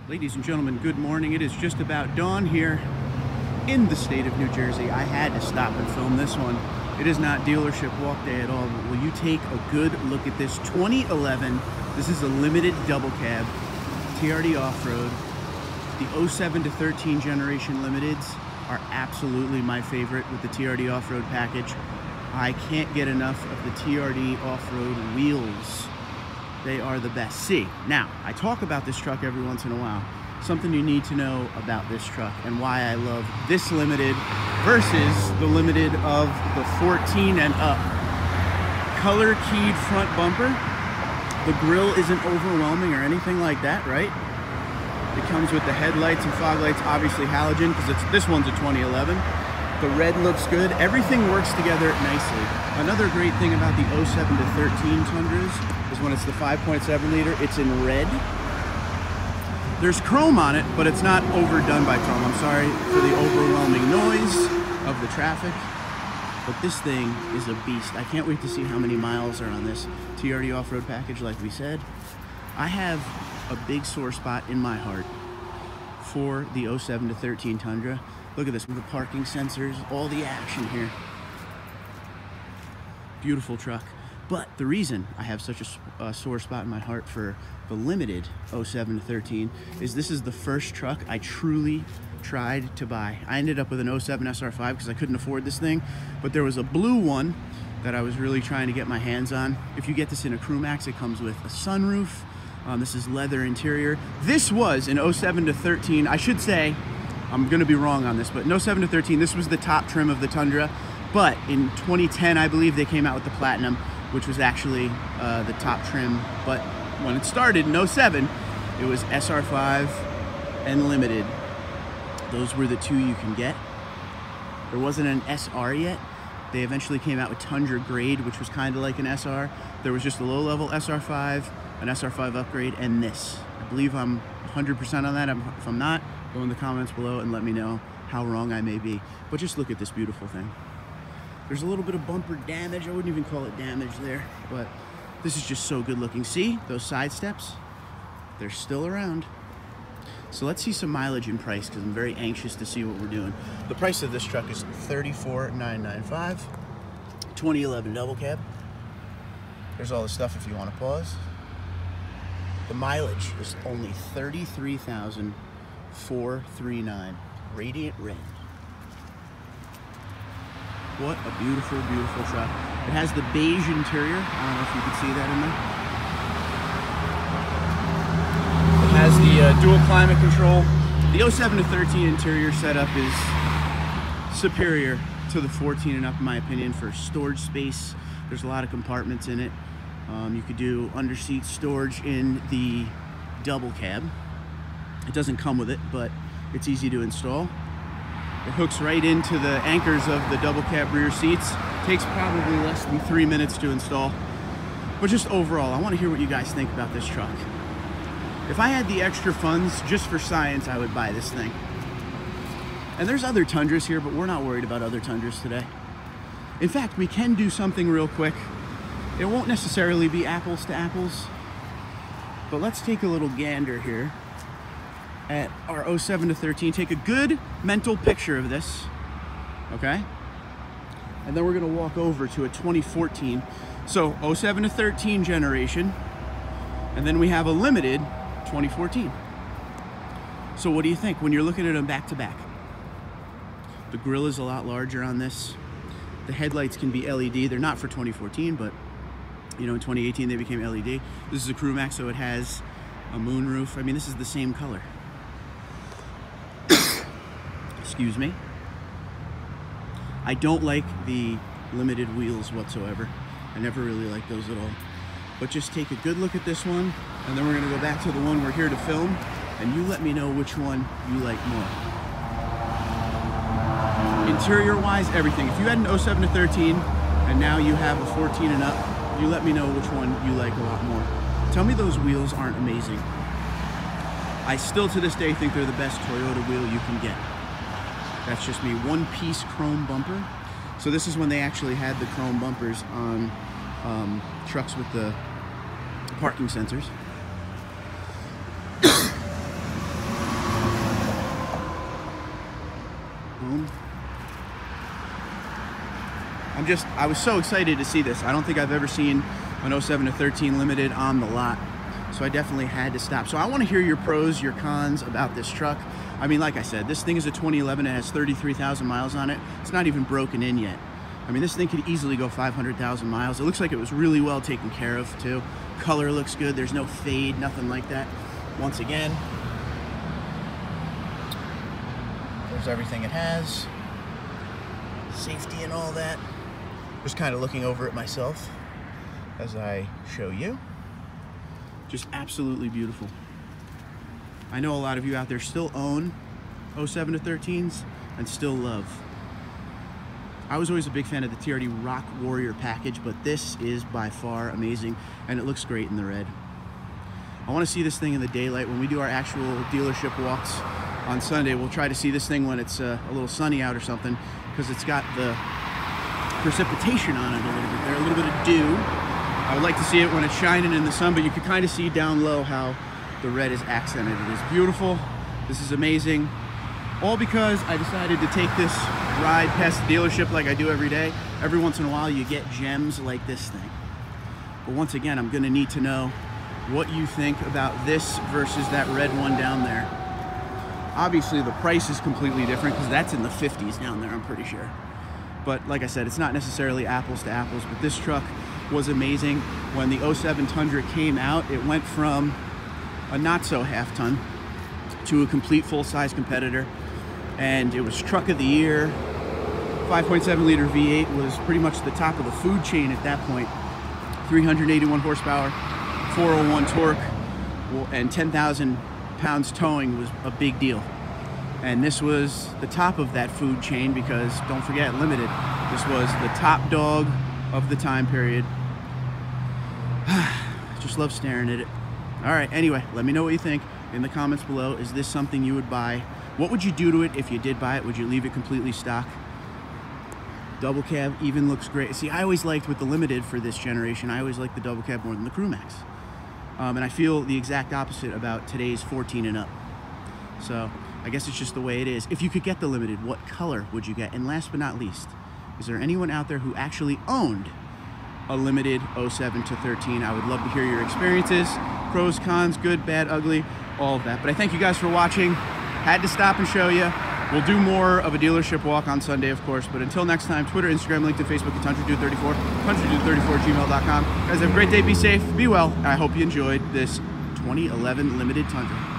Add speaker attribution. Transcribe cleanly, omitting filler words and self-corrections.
Speaker 1: Ladies and gentlemen, good morning. It is just about dawn here in the state of New Jersey. I had to stop and film this one. It is not dealership walk day at all, but will you take a good look at this 2011, this is a limited double cab, TRD off-road. The 07 to 13 generation limiteds are absolutely my favorite with the TRD off-road package. I can't get enough of the TRD off-road wheels. They are the best. See, now, I talk about this truck every once in a while. Something you need to know about this truck and why I love this limited versus the limited of the 14 and up. Color keyed front bumper. The grille isn't overwhelming or anything like that, right? It comes with the headlights and fog lights, obviously halogen, because this one's a 2011. The red looks good. Everything works together nicely. Another great thing about the 07 to 13 Tundras is when it's the 5.7 liter, it's in red. There's chrome on it, but it's not overdone by chrome. I'm sorry for the overwhelming noise of the traffic, but this thing is a beast. I can't wait to see how many miles are on this TRD off-road package, like we said. I have a big sore spot in my heart for the 07 to 13 Tundra. Look at this, with the parking sensors, all the action here. Beautiful truck. But the reason I have such a sore spot in my heart for the limited 07 to 13 is this is the first truck I truly tried to buy. I ended up with an 07 SR5 because I couldn't afford this thing, but there was a blue one that I was really trying to get my hands on. If you get this in a Crew Max, it comes with a sunroof. This is leather interior. This was an 07 to 13, I should say, I'm gonna be wrong on this, but in 07 to 13, this was the top trim of the Tundra. But in 2010, I believe they came out with the Platinum, which was actually the top trim. But when it started in 07, it was SR5 and Limited. Those were the two you can get. There wasn't an SR yet. They eventually came out with Tundra Grade, which was kind of like an SR. There was just a low-level SR5, an SR5 upgrade, and this. I believe I'm 100% on that. If I'm not, go in the comments below and let me know how wrong I may be. But just look at this beautiful thing. There's a little bit of bumper damage. I wouldn't even call it damage there, but this is just so good looking. See those side steps? They're still around. So let's see some mileage and price because I'm very anxious to see what we're doing. The price of this truck is $34,995. 2011 double cab. There's all the stuff if you want to pause. The mileage is only 33,439. Radiant red. What a beautiful, beautiful truck. It has the beige interior. I don't know if you can see that in there. It has the dual climate control. The 07 to 13 interior setup is superior to the 14 and up, in my opinion, for storage space. There's a lot of compartments in it. You could do under-seat storage in the double cab. It doesn't come with it, but it's easy to install. It hooks right into the anchors of the double cab rear seats. Takes probably less than 3 minutes to install. But just overall, I want to hear what you guys think about this truck. If I had the extra funds just for science, I would buy this thing. And there's other Tundras here, but we're not worried about other Tundras today. In fact, we can do something real quick. It won't necessarily be apples to apples, but let's take a little gander here at our 07 to 13. Take a good mental picture of this, okay? And then we're gonna walk over to a 2014. So 07 to 13 generation, and then we have a limited 2014. So what do you think when you're looking at them back to back? The grille is a lot larger on this. The headlights can be LED. They're not for 2014, but you know, in 2018 they became LED. This is a Crew Max, so it has a moonroof. I mean, this is the same color. Excuse me. I don't like the limited wheels whatsoever. I never really liked those at all. But just take a good look at this one, and then we're gonna go back to the one we're here to film, and you let me know which one you like more. Interior-wise, everything. If you had an 07 to 13, and now you have a 14 and up, you let me know which one you like a lot more. Tell me those wheels aren't amazing. I still to this day think they're the best Toyota wheel you can get. That's just me. One-piece chrome bumper. So this is when they actually had the chrome bumpers on trucks with the parking sensors. home. I was so excited to see this. I don't think I've ever seen an 07 to 13 limited on the lot. So I definitely had to stop. So I want to hear your pros, your cons about this truck. I mean, like I said, this thing is a 2011. It has 33,000 miles on it. It's not even broken in yet. I mean, this thing could easily go 500,000 miles. It looks like it was really well taken care of too. Color looks good. There's no fade, nothing like that. Once again, there's everything it has. Safety and all that. Just kind of looking over it myself as I show you. Just absolutely beautiful. I know a lot of you out there still own 07 to 13s and still love. I was always a big fan of the TRD Rock Warrior package, but this is by far amazing, and it looks great in the red. I want to see this thing in the daylight. When we do our actual dealership walks on Sunday, we'll try to see this thing when it's a little sunny out or something, because it's got the precipitation on it a little bit there, a little bit of dew. I would like to see it when it's shining in the sun, but you can kind of see down low how the red is accented. It is beautiful. This is amazing. All because I decided to take this ride past the dealership like I do every day. Every once in a while you get gems like this thing. But once again, I'm gonna need to know what you think about this versus that red one down there. Obviously the price is completely different because that's in the 50s down there, I'm pretty sure. But like I said, it's not necessarily apples to apples, but this truck was amazing. When the 07 Tundra came out, it went from a not so half ton to a complete full-size competitor, and it was truck of the year. 5.7 liter V8 was pretty much the top of the food chain at that point. 381 horsepower, 401 torque, and 10,000 pounds towing was a big deal. And this was the top of that food chain because, don't forget, limited. This was the top dog of the time period. Just love staring at it. All right, anyway, let me know what you think in the comments below. Is this something you would buy? What would you do to it if you did buy it? Would you leave it completely stock? Double cab even looks great. See, I always liked with the limited for this generation, I always liked the double cab more than the Crew Max. And I feel the exact opposite about today's 14 and up. So I guess it's just the way it is. If you could get the limited, what color would you get? And last but not least, is there anyone out there who actually owned a limited 07 to 13? I would love to hear your experiences, pros, cons, good, bad, ugly, all of that. But I thank you guys for watching. Had to stop and show you. We'll do more of a dealership walk on Sunday, of course. But until next time, Twitter, Instagram, LinkedIn, Facebook, and TundraDude34, TundraDude34@gmail.com. Guys, have a great day. Be safe. Be well. I hope you enjoyed this 2011 Limited Tundra.